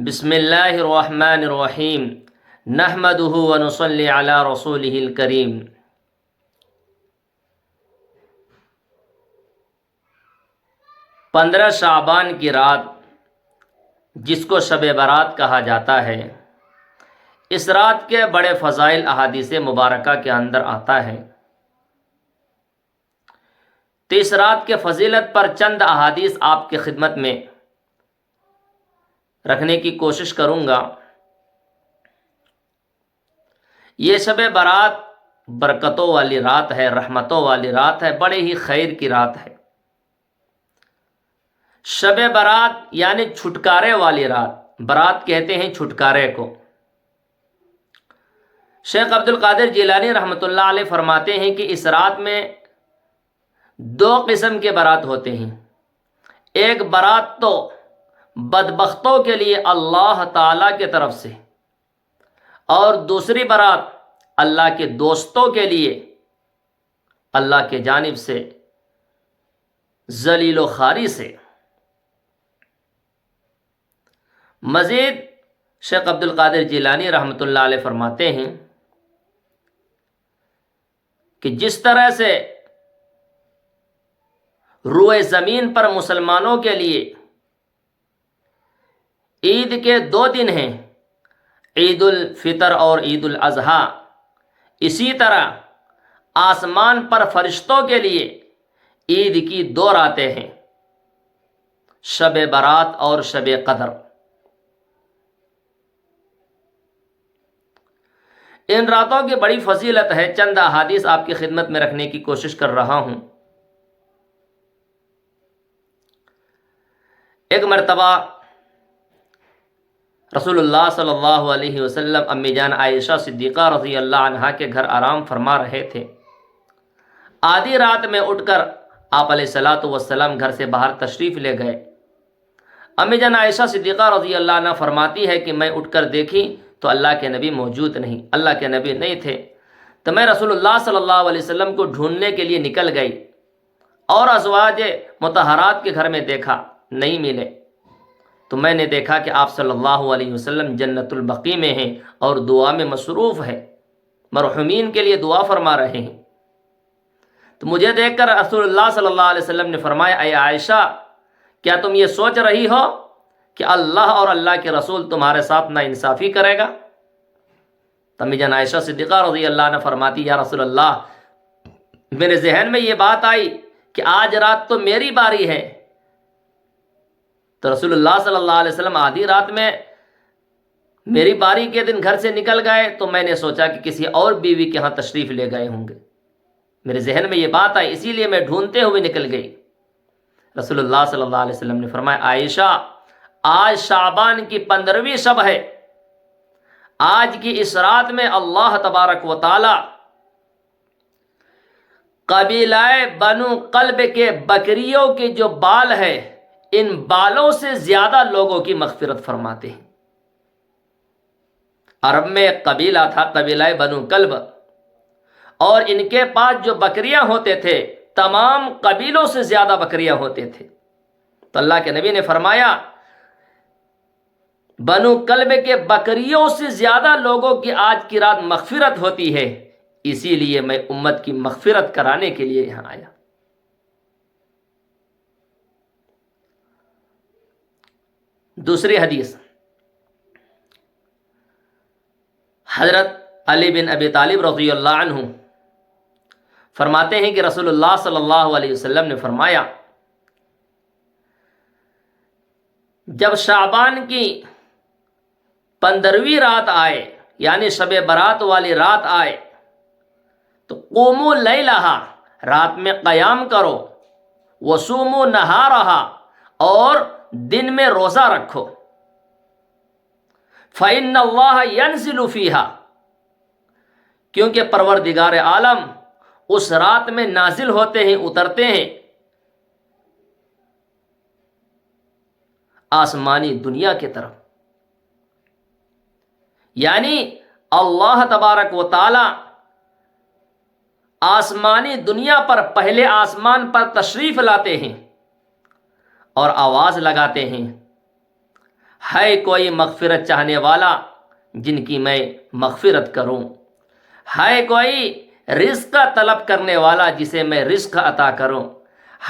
بسم اللہ الرحمن الرحیم نحمدہ ونصلی علی رسولہ الکریم۔ 15 شعبان کی رات جس کو شب برات کہا جاتا ہے، اس رات کے بڑے فضائل احادیث مبارکہ کے اندر آتا ہے۔ تو اس رات کے فضیلت پر چند احادیث آپ کی خدمت میں رکھنے کی کوشش کروں گا۔ یہ شب برات برکتوں والی رات ہے، رحمتوں والی رات ہے، بڑے ہی خیر کی رات ہے۔ شب برات یعنی چھٹکارے والی رات، برات کہتے ہیں چھٹکارے کو۔ شیخ عبد القادر جیلانی رحمۃ اللہ علیہ فرماتے ہیں کہ اس رات میں 2 قسم کے برات ہوتے ہیں۔ ایک برات تو بدبختوں کے لیے اللہ تعالیٰ کی طرف سے، اور دوسری برات اللہ کے دوستوں کے لیے اللہ کے جانب سے، ذلیل و خواری سے۔ مزید شیخ عبد القادر جیلانی رحمۃ اللہ علیہ فرماتے ہیں کہ جس طرح سے روئے زمین پر مسلمانوں کے لیے عید کے 2 دن ہیں، عید الفطر اور عید الاضحیٰ، اسی طرح آسمان پر فرشتوں کے لیے عید کی 2 راتیں ہیں، شب برات اور شب قدر۔ ان راتوں کی بڑی فضیلت ہے، چند احادیث آپ کی خدمت میں رکھنے کی کوشش کر رہا ہوں۔ ایک مرتبہ رسول اللہ صلی اللہ علیہ وسلم امی جان عائشہ صدیقہ رضی اللہ عنہا کے گھر آرام فرما رہے تھے۔ آدھی رات میں اٹھ کر آپ علیہ الصلاۃ والسلام گھر سے باہر تشریف لے گئے۔ امی جان عائشہ صدیقہ رضی اللہ عنہا فرماتی ہے کہ میں اٹھ کر دیکھی تو اللہ کے نبی موجود نہیں، اللہ کے نبی نہیں تھے۔ تو میں رسول اللہ صلی اللہ علیہ وسلم کو ڈھونڈنے کے لیے نکل گئی اور ازواج مطہرات کے گھر میں دیکھا، نہیں ملے۔ تو میں نے دیکھا کہ آپ صلی اللہ علیہ وسلم جنت البقیع میں ہیں اور دعا میں مصروف ہے، مرحومین کے لیے دعا فرما رہے ہیں۔ تو مجھے دیکھ کر رسول اللہ صلی اللہ علیہ وسلم نے فرمایا، اے عائشہ، کیا تم یہ سوچ رہی ہو کہ اللہ اور اللہ کے رسول تمہارے ساتھ ناانصافی کرے گا؟ امی جان عائشہ صدیقہ رضی اللہ عنہ فرماتی، یا رسول اللہ، میرے ذہن میں یہ بات آئی کہ آج رات تو میری باری ہے۔ تو رسول اللہ صلی اللہ علیہ وسلم آدھی رات میں میری باری کے دن گھر سے نکل گئے، تو میں نے سوچا کہ کسی اور بیوی کے ہاں تشریف لے گئے ہوں گے۔ میرے ذہن میں یہ بات آئی، اسی لیے میں ڈھونڈتے ہوئے نکل گئی۔ رسول اللہ صلی اللہ علیہ وسلم نے فرمایا، عائشہ، آج شعبان کی 15ویں شب ہے۔ آج کی اس رات میں اللہ تبارک و تعالی قبیلہ بنو قلب کے بکریوں کے جو بال ہے، ان بالوں سے زیادہ لوگوں کی مغفرت فرماتے ہیں۔ عرب میں ایک قبیلہ تھا، قبیلہ بنو قلب، اور ان کے پاس جو بکریاں ہوتے تھے، تمام قبیلوں سے زیادہ بکریاں ہوتے تھے۔ تو اللہ کے نبی نے فرمایا، بنو قلب کے بکریوں سے زیادہ لوگوں کی آج کی رات مغفرت ہوتی ہے، اسی لیے میں امت کی مغفرت کرانے کے لیے یہاں آیا۔ دوسری حدیث، حضرت علی بن ابی طالب رضی اللہ عنہ فرماتے ہیں کہ رسول اللہ صلی اللہ علیہ وسلم نے فرمایا، جب شعبان کی 15ویں رات آئے، یعنی شب برات والی رات آئے، تو قوموا لیلہا، رات میں قیام کرو، وصوموا نہارہا، اور دن میں روزہ رکھو، فإن اللہ ینزل فیہا، کیونکہ پروردگار عالم اس رات میں نازل ہوتے ہیں، اترتے ہیں آسمانی دنیا کی طرف۔ یعنی اللہ تبارک و تعالی آسمانی دنیا پر، پہلے آسمان پر تشریف لاتے ہیں اور آواز لگاتے ہیں، ہے کوئی مغفرت چاہنے والا جن کی میں مغفرت کروں، ہے کوئی رزق کا طلب کرنے والا جسے میں رزق عطا کروں،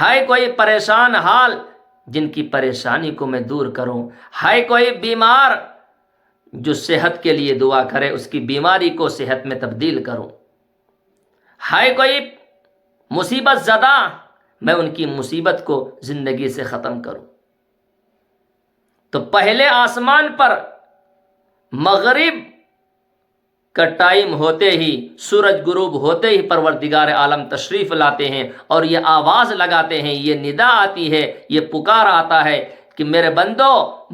ہے کوئی پریشان حال جن کی پریشانی کو میں دور کروں، ہے کوئی بیمار جو صحت کے لیے دعا کرے اس کی بیماری کو صحت میں تبدیل کروں، ہے کوئی مصیبت زدہ میں ان کی مصیبت کو زندگی سے ختم کروں۔ تو پہلے آسمان پر مغرب کا ٹائم ہوتے ہی، سورج غروب ہوتے ہی پروردگار عالم تشریف لاتے ہیں اور یہ آواز لگاتے ہیں، یہ ندا آتی ہے، یہ پکار آتا ہے کہ میرے بندو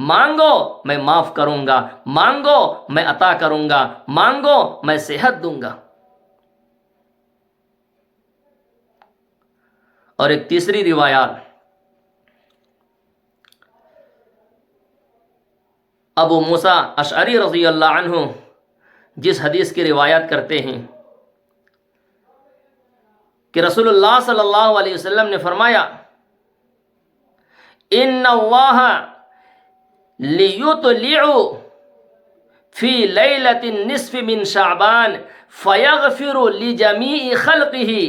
مانگو میں معاف کروں گا، مانگو میں عطا کروں گا، مانگو میں صحت دوں گا۔ اور ایک تیسری روایات ابو موسیٰ اشعری رضی اللہ عنہ جس حدیث کی روایت کرتے ہیں کہ رسول اللہ صلی اللہ علیہ وسلم نے فرمایا، ان اللہ لیطلع فی لیلۃ النصف من شعبان فیغفر لجمیع خلقہ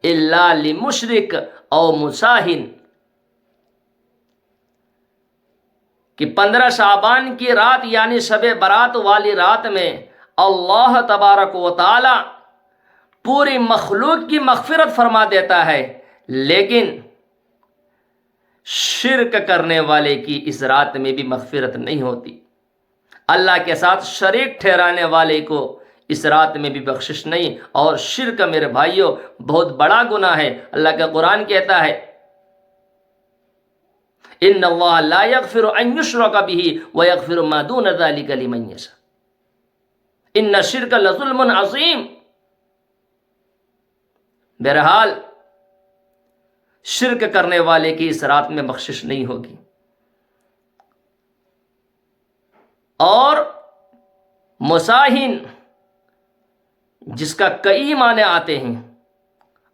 الا لمشرک او مساہن، کہ 15 شعبان کی رات یعنی شب برات والی رات میں اللہ تبارک و تعالی پوری مخلوق کی مغفرت فرما دیتا ہے، لیکن شرک کرنے والے کی اس رات میں بھی مغفرت نہیں ہوتی۔ اللہ کے ساتھ شریک ٹھہرانے والے کو اس رات میں بھی بخشش نہیں، اور شرک میرے بھائیوں بہت بڑا گناہ ہے۔ اللہ کا قرآن کہتا ہے، ان اللہ لا یغفر ان یشرک بہ ویغفر ما دون ذلک لمن یشاء ان الشرک لظلم عظیم۔ بہرحال شرک کرنے والے کی اس رات میں بخشش نہیں ہوگی، اور مساہن جس کا کئی معنی آتے ہیں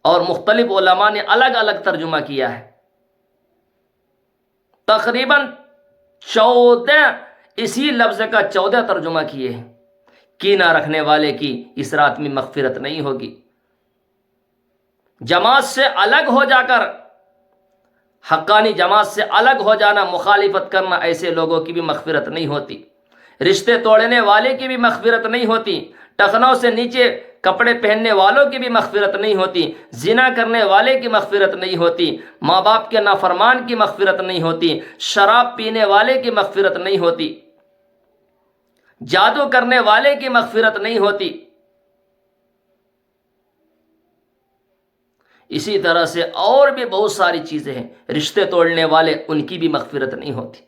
اور مختلف علماء نے الگ الگ ترجمہ کیا ہے، تقریباً 14 اسی لفظ کا 14 ترجمہ کیے ہیں۔ کینہ رکھنے والے کی اس رات میں مغفرت نہیں ہوگی، جماعت سے الگ ہو جا کر، حقانی جماعت سے الگ ہو جانا، مخالفت کرنا، ایسے لوگوں کی بھی مغفرت نہیں ہوتی، رشتے توڑنے والے کی بھی مغفرت نہیں ہوتی، ٹخنوں سے نیچے کپڑے پہننے والوں کی بھی مغفرت نہیں ہوتی، زنا کرنے والے کی مغفرت نہیں ہوتی، ماں باپ کے نافرمان کی مغفرت نہیں ہوتی، شراب پینے والے کی مغفرت نہیں ہوتی، جادو کرنے والے کی مغفرت نہیں ہوتی۔ اسی طرح سے اور بھی بہت ساری چیزیں ہیں، رشتے توڑنے والے ان کی بھی مغفرت نہیں ہوتی۔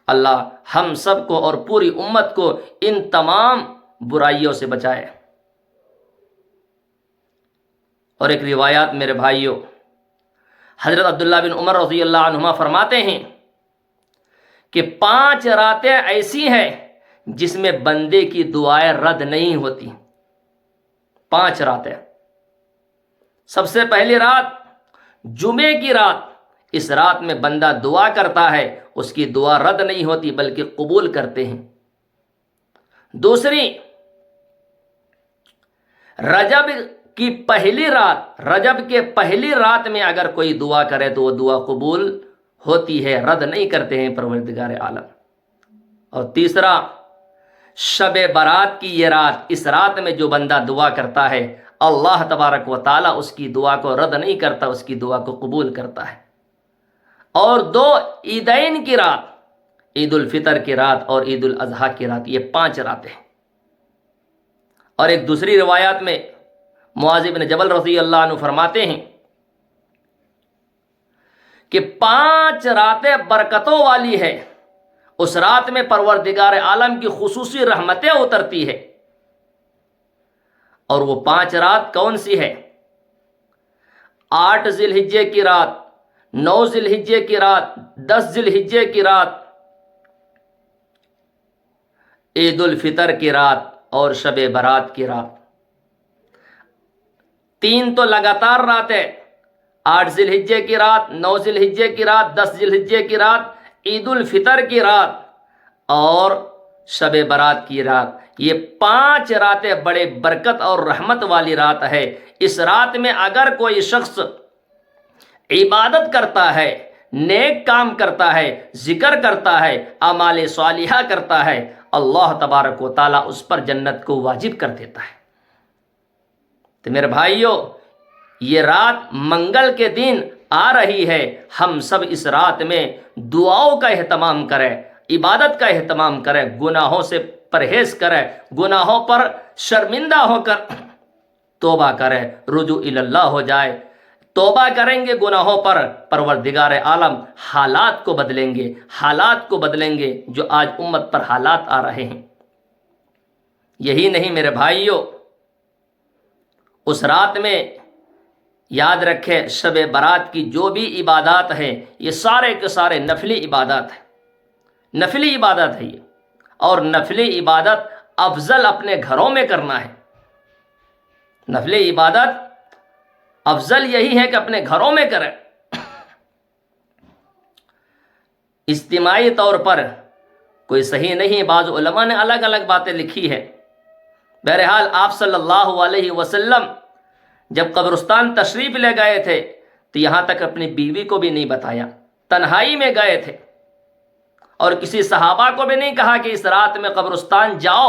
اللہ ہم سب کو اور پوری امت کو ان تمام برائیوں سے بچائے۔ اور ایک روایات میرے بھائیوں، حضرت عبداللہ بن عمر رضی اللہ عنہما فرماتے ہیں کہ 5 راتیں ایسی ہیں جس میں بندے کی دعائیں رد نہیں ہوتی۔ 5 راتیں، سب سے پہلی رات جمعے کی رات، اس رات میں بندہ دعا کرتا ہے، اس کی دعا رد نہیں ہوتی بلکہ قبول کرتے ہیں۔ دوسری رجب کی پہلی رات، رجب کے پہلی رات میں اگر کوئی دعا کرے تو وہ دعا قبول ہوتی ہے، رد نہیں کرتے ہیں پروردگار عالم۔ اور تیسرا شب برات کی یہ رات، اس رات میں جو بندہ دعا کرتا ہے اللہ تبارک و تعالی اس کی دعا کو رد نہیں کرتا، اس کی دعا کو قبول کرتا ہے۔ اور 2 عیدین کی رات، عید الفطر کی رات اور عید الاضحیٰ کی رات، یہ 5 راتیں ہیں۔ اور ایک دوسری روایات میں معاذ بن جبل رضی اللہ عنہ فرماتے ہیں کہ 5 راتیں برکتوں والی ہے، اس رات میں پروردگار عالم کی خصوصی رحمتیں اترتی ہے۔ اور وہ 5 رات کون سی ہے؟ 8 ذی الحجہ کی رات، 9 ذی الحجہ کی رات، 10 ذی الحجہ کی رات، عید الفطر کی رات اور شب برات کی رات۔ 3 تو لگاتار راتیں، 8 ذی الحجہ کی رات، 9 ذی الحجہ کی رات، 10 ذی الحجہ کی رات، عید الفطر کی رات اور شب برات کی رات، یہ 5 راتیں بڑے برکت اور رحمت والی رات ہے۔ اس رات میں اگر کوئی شخص عبادت کرتا ہے، نیک کام کرتا ہے، ذکر کرتا ہے، اعمال صالحہ کرتا ہے، اللہ تبارک و تعالیٰ اس پر جنت کو واجب کر دیتا ہے۔ تو میرے بھائیوں، یہ رات منگل کے دن آ رہی ہے، ہم سب اس رات میں دعاؤں کا اہتمام کریں، عبادت کا اہتمام کریں، گناہوں سے پرہیز کریں، گناہوں پر شرمندہ ہو کر توبہ کریں، رجوع اللہ ہو جائے۔ توبہ کریں گے گناہوں پر، پروردگار عالم حالات کو بدلیں گے، حالات کو بدلیں گے جو آج امت پر حالات آ رہے ہیں۔ یہی نہیں میرے بھائیوں، اس رات میں یاد رکھیں شب برات کی جو بھی عبادات ہیں یہ سارے کے سارے نفلی عبادات ہیں، نفلی عبادت ہے یہ، اور نفلی عبادت افضل اپنے گھروں میں کرنا ہے۔ نفلی عبادت افضل یہی ہے کہ اپنے گھروں میں کریں۔ اجتماعی طور پر کوئی صحیح نہیں، بعض علماء نے الگ الگ باتیں لکھی ہے۔ بہرحال آپ صلی اللہ علیہ وسلم جب قبرستان تشریف لے گئے تھے تو یہاں تک اپنی بیوی کو بھی نہیں بتایا، تنہائی میں گئے تھے، اور کسی صحابہ کو بھی نہیں کہا کہ اس رات میں قبرستان جاؤ،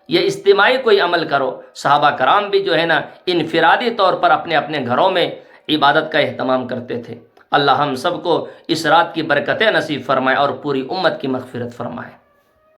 یہ اجتماعی کوئی عمل کرو۔ صحابہ کرام بھی جو ہے نا انفرادی طور پر اپنے اپنے گھروں میں عبادت کا اہتمام کرتے تھے۔ اللہ ہم سب کو اس رات کی برکتیں نصیب فرمائے اور پوری امت کی مغفرت فرمائے۔